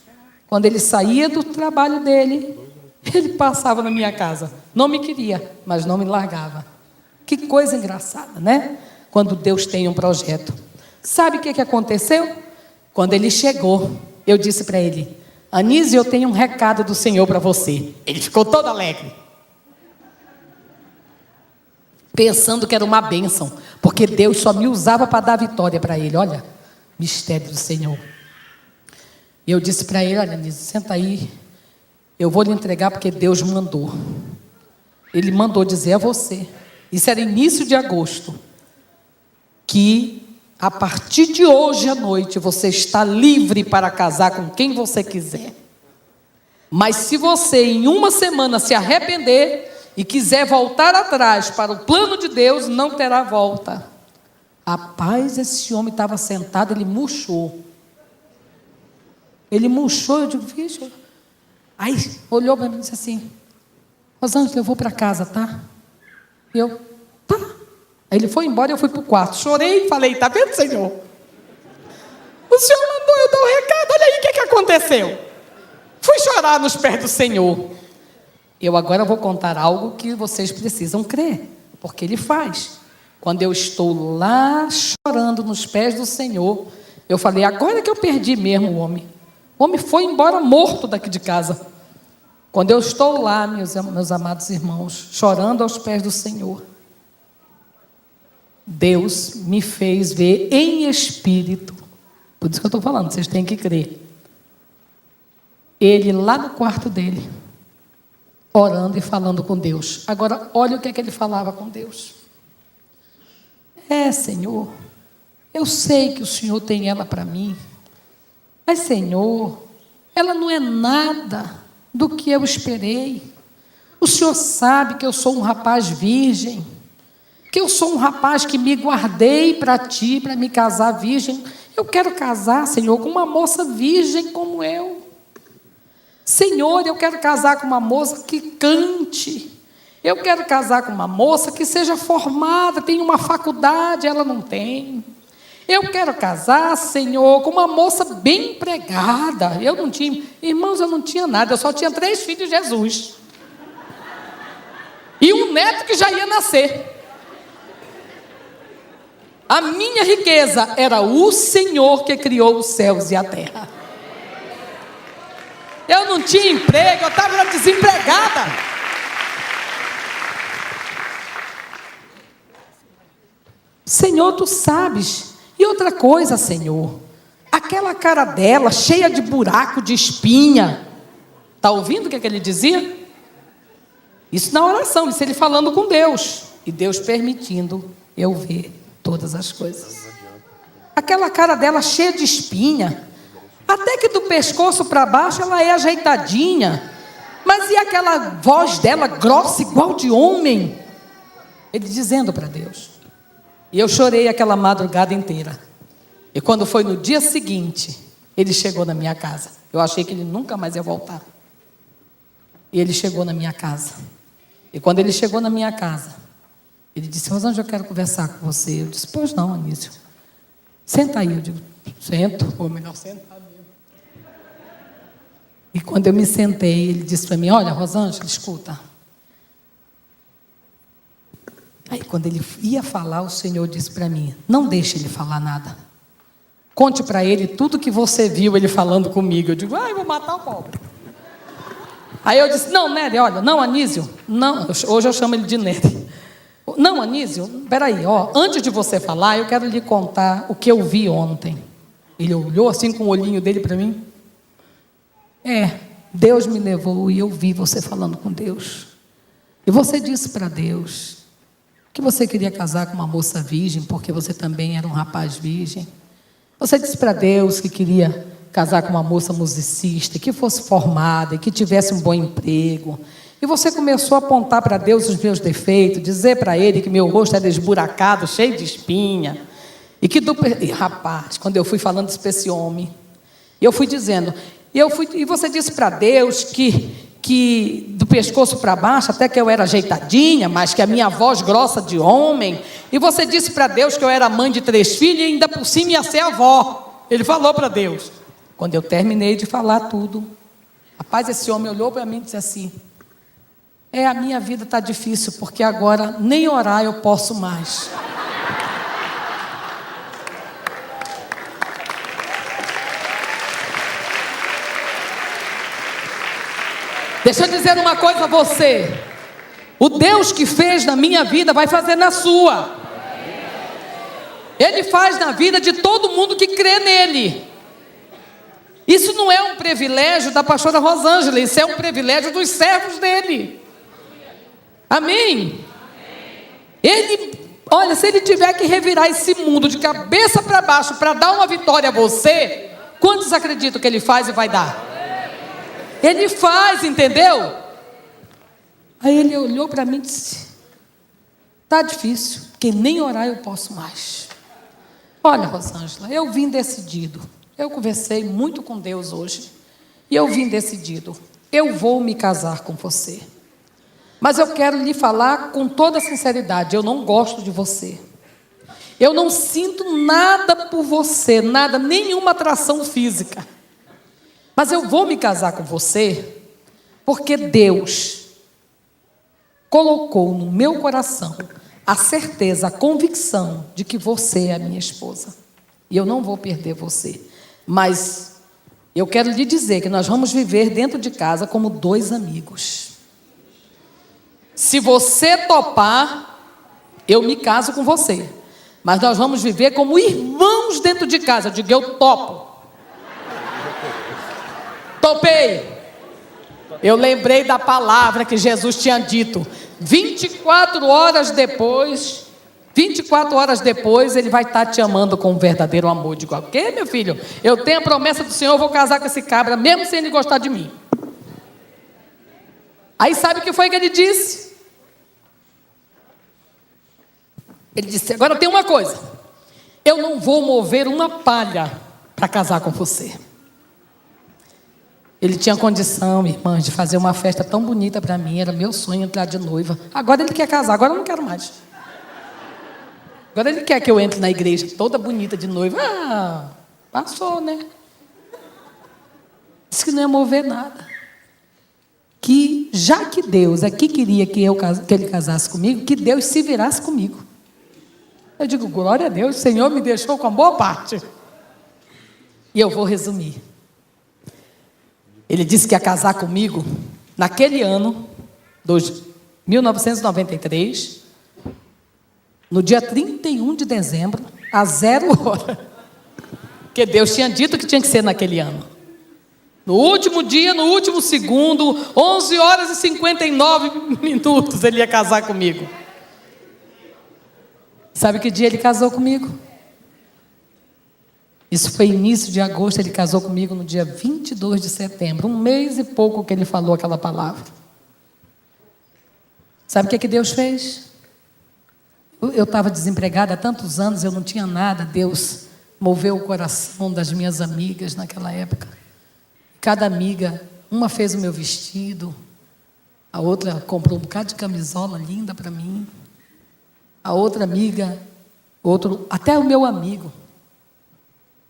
quando ele saía do trabalho dele, ele passava na minha casa. Não me queria, mas não me largava. Que coisa engraçada, né? Quando Deus tem um projeto. Sabe o que aconteceu? Quando ele chegou, eu disse para ele: Anísio, eu tenho um recado do Senhor para você. Ele ficou todo alegre, pensando que era uma bênção, porque Deus só me usava para dar vitória para ele. Olha, mistério do Senhor. E eu disse para ele: olha, Anísio, senta aí, eu vou lhe entregar porque Deus mandou. Ele mandou dizer a você, isso era início de agosto, que a partir de hoje à noite você está livre para casar com quem você quiser. Mas se você em uma semana se arrepender e quiser voltar atrás para o plano de Deus, não terá volta. Rapaz, esse homem estava sentado, ele murchou. Eu digo: vixe. Aí olhou para mim e disse assim: Rosângela, eu vou para casa, tá? E eu, tá. Aí ele foi embora e eu fui para o quarto. Chorei e falei, tá vendo, Senhor? O Senhor mandou eu dar o recado, olha aí o que aconteceu. Fui chorar nos pés do Senhor. Eu agora vou contar algo que vocês precisam crer, porque Ele faz. Quando eu estou lá chorando nos pés do Senhor, eu falei, agora que eu perdi mesmo o homem. O homem foi embora morto daqui de casa. Quando eu estou lá, meus amados irmãos, chorando aos pés do Senhor, Deus me fez ver em espírito. Por isso que eu estou falando, vocês têm que crer. Ele lá no quarto dele, orando e falando com Deus. Agora, olha o que é que ele falava com Deus. Senhor, eu sei que o Senhor tem ela para mim, mas, Senhor, ela não é nada do que eu esperei. O Senhor sabe que eu sou um rapaz virgem, que eu sou um rapaz que me guardei para Ti, para me casar virgem. Eu quero casar, Senhor, com uma moça virgem como eu. Senhor, eu quero casar com uma moça que cante. Eu quero casar com uma moça que seja formada, tenha uma faculdade, ela não tem. Eu quero casar, Senhor, com uma moça bem empregada. Eu não tinha, irmãos, eu não tinha nada, eu só tinha 3 filhos de Jesus. E um neto que já ia nascer. A minha riqueza era o Senhor que criou os céus e a terra. Eu não tinha emprego, eu estava desempregada. Senhor, Tu sabes. E outra coisa, Senhor, aquela cara dela, cheia de buraco, de espinha. Está ouvindo o que ele dizia? Isso na oração, isso ele falando com Deus. E Deus permitindo eu ver todas as coisas. Aquela cara dela cheia de espinha. Até que do pescoço para baixo ela é ajeitadinha. Mas e aquela voz dela grossa, igual de homem? Ele dizendo para Deus. E eu chorei aquela madrugada inteira. E quando foi no dia seguinte, ele chegou na minha casa. Eu achei que ele nunca mais ia voltar. E ele chegou na minha casa. E quando ele chegou na minha casa, ele disse, Rosângela, eu quero conversar com você. Eu disse, pois não, Anísio. Senta aí. Eu digo, sento. Ou melhor, sentar mesmo. E quando eu me sentei, ele disse para mim, olha, Rosângela, escuta. Aí quando ele ia falar, o Senhor disse para mim, não deixe ele falar nada. Conte para ele tudo que você viu ele falando comigo. Eu digo, eu vou matar o pobre. Aí eu disse, não, Nery, olha, não, Anísio, não, hoje eu chamo ele de Nery. Não, Anísio, peraí, antes de você falar, eu quero lhe contar o que eu vi ontem. Ele olhou assim com o olhinho dele para mim. Deus me levou e eu vi você falando com Deus. E você disse para Deus que você queria casar com uma moça virgem, porque você também era um rapaz virgem. Você disse para Deus que queria casar com uma moça musicista, que fosse formada, que tivesse um bom emprego. E você começou a apontar para Deus os meus defeitos, dizer para Ele que meu rosto era esburacado, cheio de espinha. E rapaz, quando eu fui falando isso para esse homem, eu fui dizendo, e você disse para Deus que do pescoço para baixo, até que eu era ajeitadinha, mas que a minha voz grossa de homem. E você disse para Deus que eu era mãe de 3 filhos e ainda por cima ia ser avó. Ele falou para Deus. Quando eu terminei de falar tudo, rapaz, esse homem olhou para mim e disse assim, a minha vida está difícil, porque agora nem orar eu posso mais. Deixa eu dizer uma coisa a você. O Deus que fez na minha vida vai fazer na sua. Ele faz na vida de todo mundo que crê nele. Isso não é um privilégio da pastora Rosângela, isso é um privilégio dos servos dele. Amém? Olha, se ele tiver que revirar esse mundo de cabeça para baixo para dar uma vitória a você, quantos acreditam que ele faz e vai dar? Ele faz, entendeu? Aí ele olhou para mim e disse, está difícil, porque nem orar eu posso mais. Olha, Rosângela, eu vim decidido. Eu conversei muito com Deus hoje. E eu vim decidido. Eu vou me casar com você. Mas eu quero lhe falar com toda sinceridade, eu não gosto de você. Eu não sinto nada por você, nada, nenhuma atração física. Mas eu vou me casar com você porque Deus colocou no meu coração a certeza, a convicção de que você é a minha esposa. E eu não vou perder você. Mas eu quero lhe dizer que nós vamos viver dentro de casa como dois amigos. Se você topar, eu me caso com você. Mas nós vamos viver como irmãos dentro de casa. Eu digo, eu topo. Topei. Eu lembrei da palavra que Jesus tinha dito. 24 horas depois, ele vai estar te amando com um verdadeiro amor. Eu digo, ok, meu filho? Eu tenho a promessa do Senhor, eu vou casar com esse cabra, mesmo sem ele gostar de mim. Aí sabe o que foi que ele disse? Ele disse, agora tem uma coisa. Eu não vou mover uma palha para casar com você. Ele tinha condição, irmãs, de fazer uma festa tão bonita para mim. Era meu sonho entrar de noiva. Agora ele quer casar, agora eu não quero mais. Agora ele quer que eu entre na igreja toda bonita de noiva. Ah, passou, né? Disse que não ia mover nada. Que já que Deus aqui queria que ele casasse comigo, que Deus se virasse comigo. Eu digo, glória a Deus, o Senhor me deixou com a boa parte. E eu vou resumir. Ele disse que ia casar comigo naquele ano, 1993, no dia 31 de dezembro, às 0 hora. Porque Deus tinha dito que tinha que ser naquele ano. No último dia, no último segundo, 11 horas e 59 minutos, ele ia casar comigo. Sabe que dia ele casou comigo? Isso foi início de agosto, ele casou comigo no dia 22 de setembro. Um mês e pouco que ele falou aquela palavra. Sabe o que Deus fez? Eu estava desempregada há tantos anos, eu não tinha nada. Deus moveu o coração das minhas amigas naquela época. Cada amiga, uma fez o meu vestido, a outra comprou um bocado de camisola linda para mim. A outra amiga, até o meu amigo,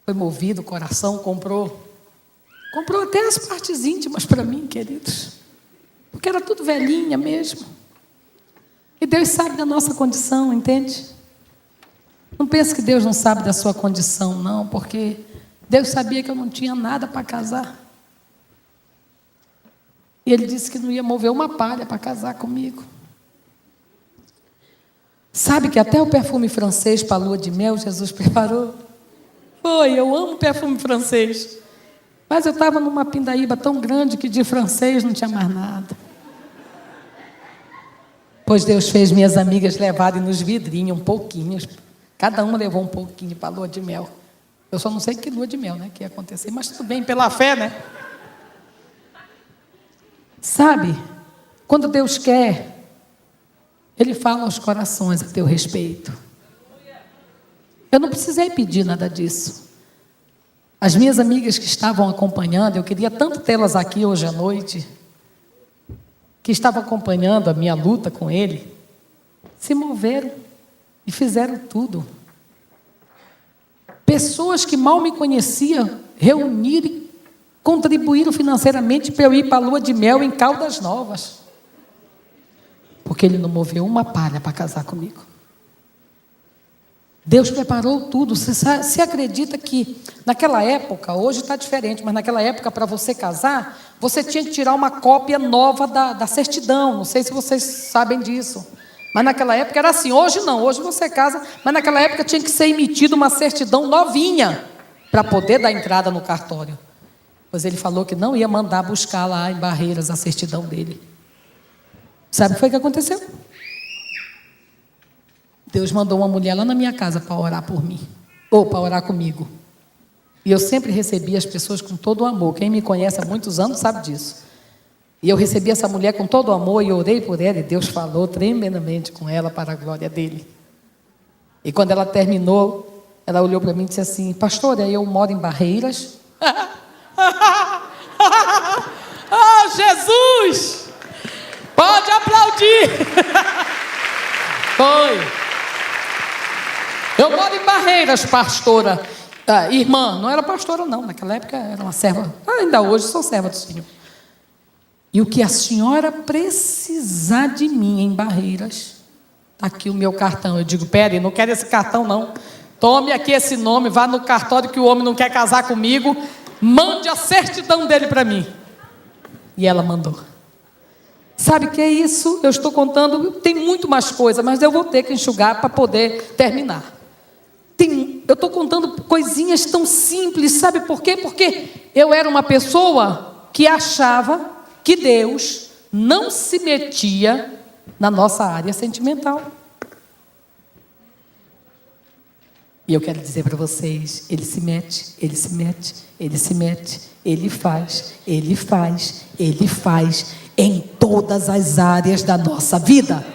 foi movido o coração, comprou até as partes íntimas para mim, queridos, porque era tudo velhinha mesmo. E Deus sabe da nossa condição, entende? Não pense que Deus não sabe da sua condição, não, porque Deus sabia que eu não tinha nada para casar. E Ele disse que não ia mover uma palha para casar comigo. Sabe que até o perfume francês para a lua de mel Jesus preparou? Foi, eu amo perfume francês. Mas eu estava numa pindaíba tão grande que de francês não tinha mais nada. Pois Deus fez minhas amigas levarem nos vidrinhos um pouquinho. Cada uma levou um pouquinho para a lua de mel. Eu só não sei que lua de mel, né, que ia acontecer, mas tudo bem, pela fé, né? Sabe, quando Deus quer, Ele fala aos corações a teu respeito. Eu não precisei pedir nada disso. As minhas amigas que estavam acompanhando, eu queria tanto tê-las aqui hoje à noite, que estavam acompanhando a minha luta com Ele, se moveram e fizeram tudo. Pessoas que mal me conheciam, reuniram e contribuíram financeiramente para eu ir para a lua de mel em Caldas Novas. Porque Ele não moveu uma palha para casar comigo. Deus preparou tudo. Você acredita que naquela época, hoje está diferente, mas naquela época, para você casar, você tinha que tirar uma cópia nova da certidão. Não sei se vocês sabem disso. Mas naquela época era assim. Hoje não, hoje você casa, mas naquela época tinha que ser emitida uma certidão novinha para poder dar entrada no cartório. Pois Ele falou que não ia mandar buscar lá em Barreiras a certidão dele. Sabe o que foi que aconteceu? Deus mandou uma mulher lá na minha casa para orar por mim, ou para orar comigo. E eu sempre recebi as pessoas com todo o amor. Quem me conhece há muitos anos sabe disso. E eu recebi essa mulher com todo o amor e orei por ela, e Deus falou tremendamente com ela para a glória dele. E quando ela terminou, ela olhou para mim e disse assim: pastora, eu moro em Barreiras. Ah, Jesus! Pode aplaudir! Foi. Eu moro em Barreiras, pastora. Irmã, não era pastora não, naquela época era uma serva. Ainda hoje sou serva do Senhor. E o que a senhora precisar de mim em Barreiras, está aqui o meu cartão. Eu digo, peraí, não quero esse cartão não. Tome aqui esse nome, vá no cartório que o homem não quer casar comigo, mande a certidão dele para mim. E ela mandou. Sabe o que é isso? Eu estou contando, tem muito mais coisa, mas eu vou ter que enxugar para poder terminar. Eu estou contando coisinhas tão simples, sabe por quê? Porque eu era uma pessoa que achava que Deus não se metia na nossa área sentimental. E eu quero dizer para vocês, Ele se mete, Ele se mete, Ele se mete, Ele faz, Ele faz, Ele faz em todas as áreas da nossa vida.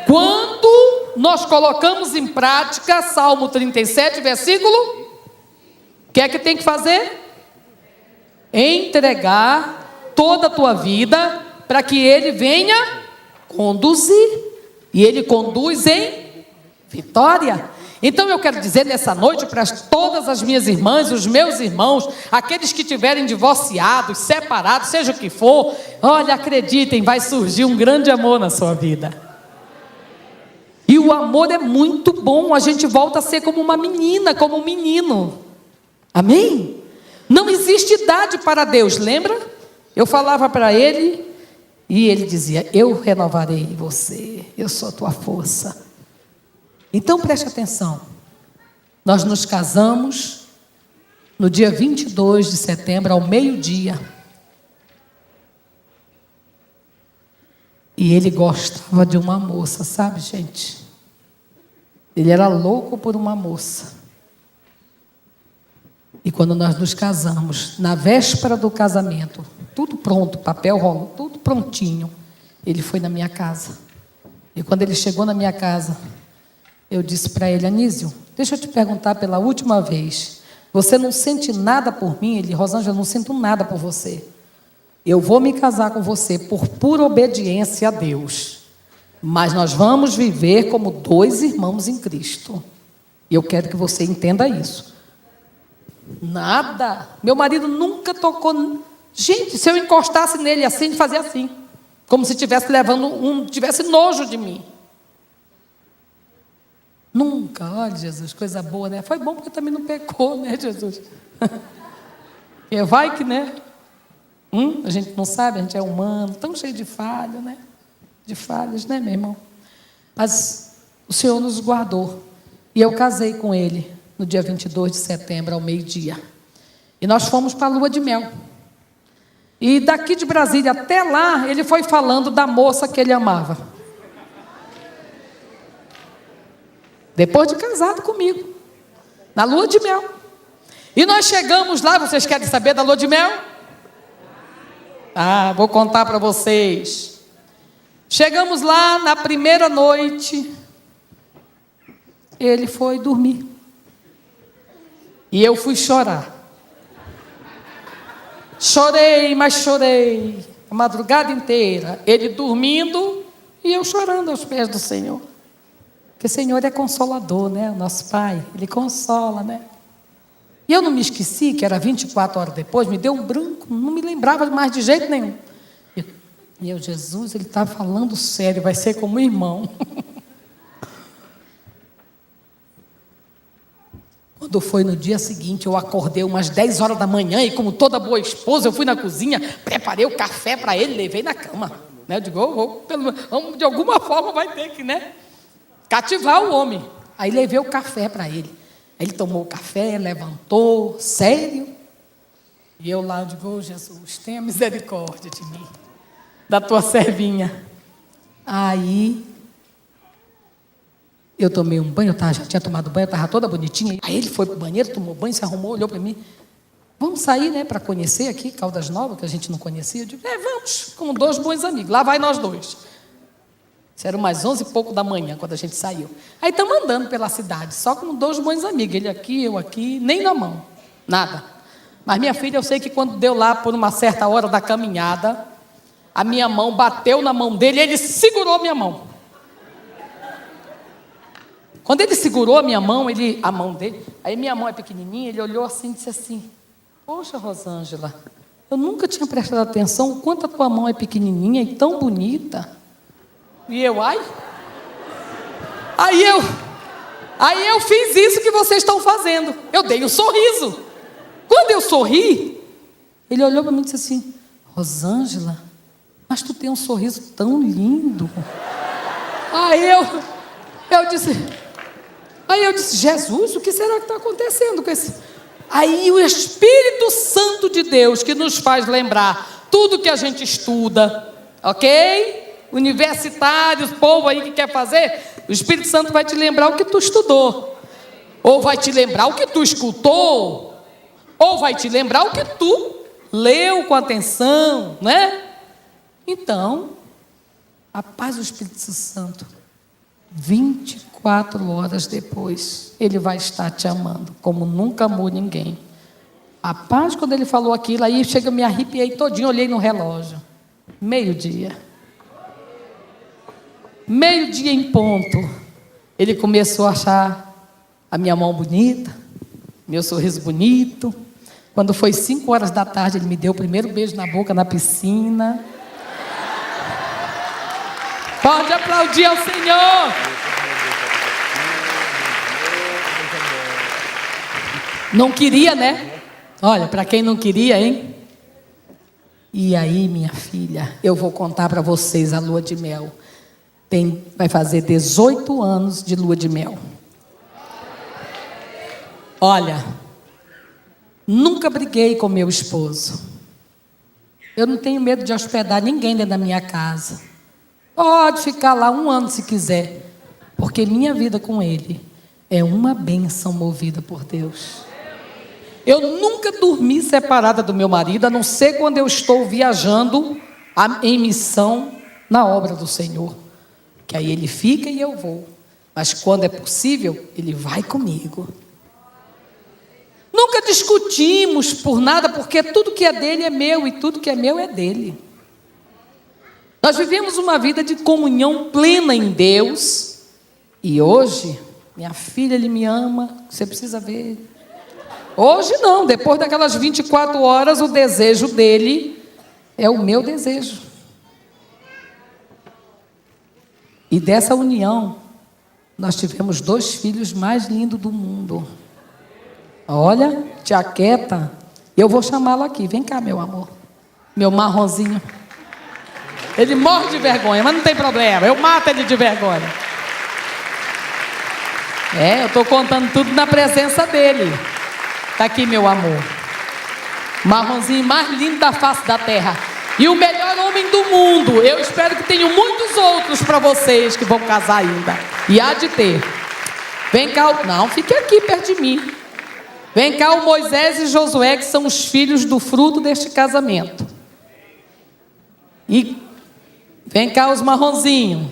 Quando nós colocamos em prática Salmo 37, versículo, o que é que tem que fazer? Entregar toda a tua vida para que Ele venha conduzir. E Ele conduz em vitória. Então eu quero dizer nessa noite para todas as minhas irmãs, os meus irmãos, aqueles que estiverem divorciados, separados, seja o que for, olha, acreditem, vai surgir um grande amor na sua vida. E o amor é muito bom, a gente volta a ser como uma menina, como um menino. Amém? Não existe idade para Deus, lembra? Eu falava para ele e ele dizia, eu renovarei você, eu sou a tua força. Então preste atenção, nós nos casamos no dia 22 de setembro, ao meio-dia. E ele gostava de uma moça, sabe, gente? Ele era louco por uma moça. E quando nós nos casamos, na véspera do casamento, tudo pronto, papel rolou, tudo prontinho, ele foi na minha casa. E quando ele chegou na minha casa, eu disse para ele, Anísio, deixa eu te perguntar pela última vez, você não sente nada por mim? Ele, Rosângela, eu não sinto nada por você. Eu vou me casar com você por pura obediência a Deus. Mas nós vamos viver como dois irmãos em Cristo. E eu quero que você entenda isso. Nada. Meu marido nunca tocou. Gente, se eu encostasse nele assim, ele fazia assim. Como se estivesse tivesse nojo de mim. Nunca. Olha, Jesus, coisa boa, né? Foi bom porque também não pecou, né, Jesus? E vai que, né? A gente não sabe, a gente é humano, tão cheio de falha, né? De falhas, né, meu irmão? Mas o Senhor nos guardou. E eu casei com ele no dia 22 de setembro, ao meio-dia. E nós fomos para a lua de mel. E daqui de Brasília até lá, ele foi falando da moça que ele amava. Depois de casado comigo. Na lua de mel. E nós chegamos lá, vocês querem saber da lua de mel? Vou contar para vocês. Chegamos lá na primeira noite, ele foi dormir. E eu fui chorar. Chorei, mas chorei a madrugada inteira. Ele dormindo e eu chorando aos pés do Senhor. Porque o Senhor é consolador, né? O nosso Pai, Ele consola, né? E eu não me esqueci que era 24 horas depois, me deu um branco, não me lembrava mais de jeito nenhum. E eu, Jesus, ele está falando sério, vai ser como irmão. Quando foi no dia seguinte, eu acordei umas 10 horas da manhã e como toda boa esposa, eu fui na cozinha, preparei o café para ele, levei na cama. Né? Eu digo, de alguma forma vai ter que, né? Cativar o homem. Aí levei o café para ele. Ele tomou o café, levantou, sério. E eu lá, eu digo, Jesus, tenha misericórdia de mim. Da tua servinha. Aí eu tomei um banho, já tinha tomado banho, estava toda bonitinha. Aí ele foi para o banheiro, tomou banho, se arrumou, olhou para mim. Vamos sair, né, para conhecer aqui Caldas Novas, que a gente não conhecia. Eu digo, vamos, como dois bons amigos. Lá vai nós dois. Isso era umas 11 e pouco da manhã, quando a gente saiu. Aí estamos andando pela cidade, só como dois bons amigos. Ele aqui, eu aqui, nem na mão, nada. Mas minha filha, eu sei que quando deu lá por uma certa hora da caminhada, a minha mão bateu na mão dele e ele segurou a minha mão. Quando ele segurou a minha mão, a mão dele, aí minha mão é pequenininha, ele olhou assim e disse assim: poxa, Rosângela, eu nunca tinha prestado atenção o quanto a tua mão é pequenininha e tão bonita. E eu, Aí eu fiz isso que vocês estão fazendo. Eu dei um sorriso. Quando eu sorri, ele olhou para mim e disse assim: Rosângela, mas tu tem um sorriso tão lindo. Aí eu disse, Jesus, o que será que está acontecendo com esse... Aí o Espírito Santo de Deus, que nos faz lembrar tudo que a gente estuda, ok? Universitários, povo aí que quer fazer, o Espírito Santo vai te lembrar o que tu estudou, ou vai te lembrar o que tu escutou, ou vai te lembrar o que tu leu com atenção, né? Então, a paz do Espírito Santo, 24 horas depois, ele vai estar te amando, como nunca amou ninguém. A paz, quando ele falou aquilo, aí chega, eu me arrepiei todinho, olhei no relógio, meio-dia em ponto, ele começou a achar a minha mão bonita, meu sorriso bonito. Quando foi 5 horas da tarde, ele me deu o primeiro beijo na boca na piscina. Pode aplaudir ao Senhor. Não queria, né? Olha, para quem não queria, hein? E aí, minha filha, eu vou contar para vocês a lua de mel. Vai fazer 18 anos de lua de mel. Olha, nunca briguei com meu esposo. Eu não tenho medo de hospedar ninguém dentro da minha casa. Pode ficar lá 1 ano se quiser, porque minha vida com ele é uma bênção movida por Deus. Eu nunca dormi separada do meu marido, a não ser quando eu estou viajando em missão na obra do Senhor, que aí ele fica e eu vou, mas quando é possível, ele vai comigo. Nunca discutimos por nada, porque tudo que é dele é meu e tudo que é meu é dele. Nós vivemos uma vida de comunhão plena em Deus. E hoje, minha filha, ele me ama, você precisa ver. Hoje não, depois daquelas 24 horas, o desejo dele é o meu desejo. E dessa união, nós tivemos 2 filhos mais lindos do mundo. Olha, tia Queta, eu vou chamá-lo aqui, vem cá, meu amor, meu marronzinho. Ele morre de vergonha, mas não tem problema, eu mato ele de vergonha. Eu estou contando tudo na presença dele. Está aqui, meu amor, marronzinho mais lindo da face da terra, e o melhor homem do mundo. Eu espero que tenham muitos outros para vocês que vão casar ainda, e há de ter. Vem cá, não, fique aqui perto de mim. Vem cá o Moisés e Josué, que são os filhos do fruto deste casamento. E vem cá os marronzinhos.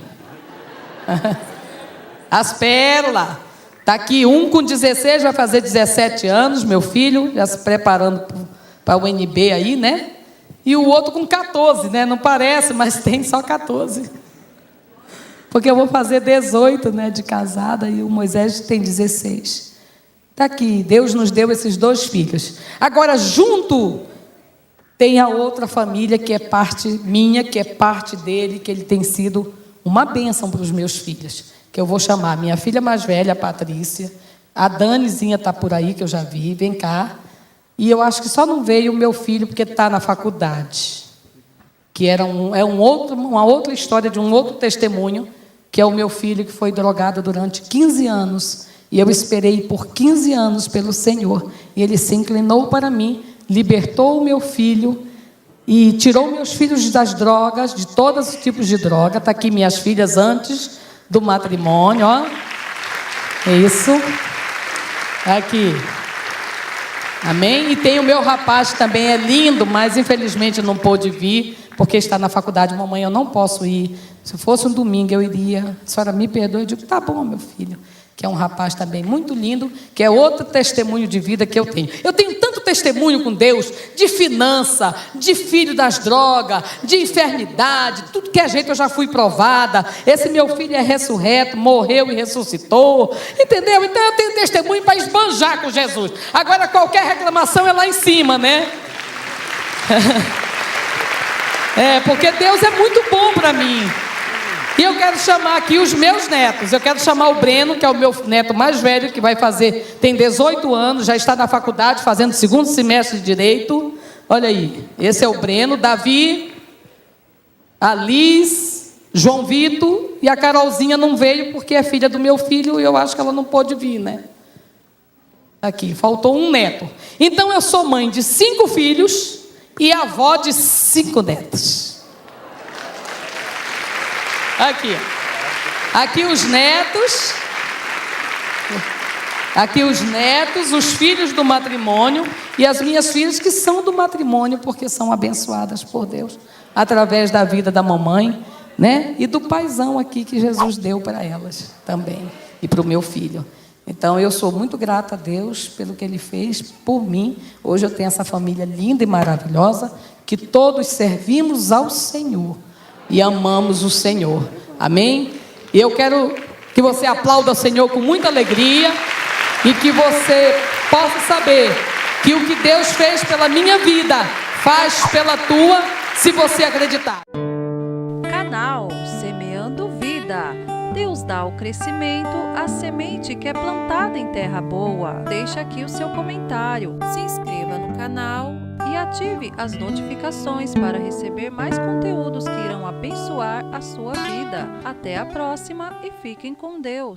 As pérolas. Está aqui um com 16, vai fazer 17 anos, meu filho, já se preparando para o UNB aí, né? E o outro com 14, né? Não parece, mas tem só 14. Porque eu vou fazer 18, né, de casada, e o Moisés tem 16. Está aqui, Deus nos deu esses 2 filhos. Agora, junto, tem a outra família que é parte minha, que é parte dele, que ele tem sido uma bênção para os meus filhos, que eu vou chamar minha filha mais velha, a Patrícia, a Danizinha está por aí, que eu já vi, vem cá. E eu acho que só não veio o meu filho porque está na faculdade, que uma outra história de um outro testemunho, que é o meu filho que foi drogado durante 15 anos. E eu esperei por 15 anos pelo Senhor. E Ele se inclinou para mim, libertou o meu filho e tirou meus filhos das drogas, de todos os tipos de droga. Está aqui minhas filhas antes do matrimônio, ó. Isso. Aqui. Amém? E tem o meu rapaz também, é lindo, mas infelizmente não pôde vir, porque está na faculdade. Mamãe, eu não posso ir. Se fosse um domingo eu iria. A senhora me perdoa? Eu digo, tá bom, meu filho. Que é um rapaz também muito lindo, que é outro testemunho de vida que eu tenho. Eu tenho tanto testemunho com Deus, de finança, de filho das drogas, de enfermidade, tudo que é jeito eu já fui provada. Esse meu filho é ressurreto, morreu e ressuscitou, entendeu? Então eu tenho testemunho para esbanjar com Jesus. Agora qualquer reclamação é lá em cima, né? Porque Deus é muito bom para mim. E eu quero chamar aqui os meus netos. Eu quero chamar o Breno, que é o meu neto mais velho, que tem 18 anos, já está na faculdade, fazendo 2º semestre de Direito. Olha aí, esse é o Breno, Davi, a Liz, João Vitor, e a Carolzinha não veio porque é filha do meu filho e eu acho que ela não pôde vir, né? Aqui, faltou um neto. Então eu sou mãe de 5 filhos e avó de 5 netos. Aqui os netos, os filhos do matrimônio e as minhas filhas que são do matrimônio porque são abençoadas por Deus através da vida da mamãe, né? E do paizão aqui que Jesus deu para elas também e para o meu filho. Então eu sou muito grata a Deus pelo que Ele fez por mim. Hoje eu tenho essa família linda e maravilhosa que todos servimos ao Senhor e amamos o Senhor. Amém? E eu quero que você aplaude o Senhor com muita alegria e que você possa saber que o que Deus fez pela minha vida, faz pela tua, se você acreditar. Canal Semeando Vida. Deus dá o crescimento à semente que é plantada em terra boa. Deixe aqui o seu comentário, se inscreva no canal e ative as notificações para receber mais conteúdos que irão abençoar a sua vida. Até a próxima e fiquem com Deus.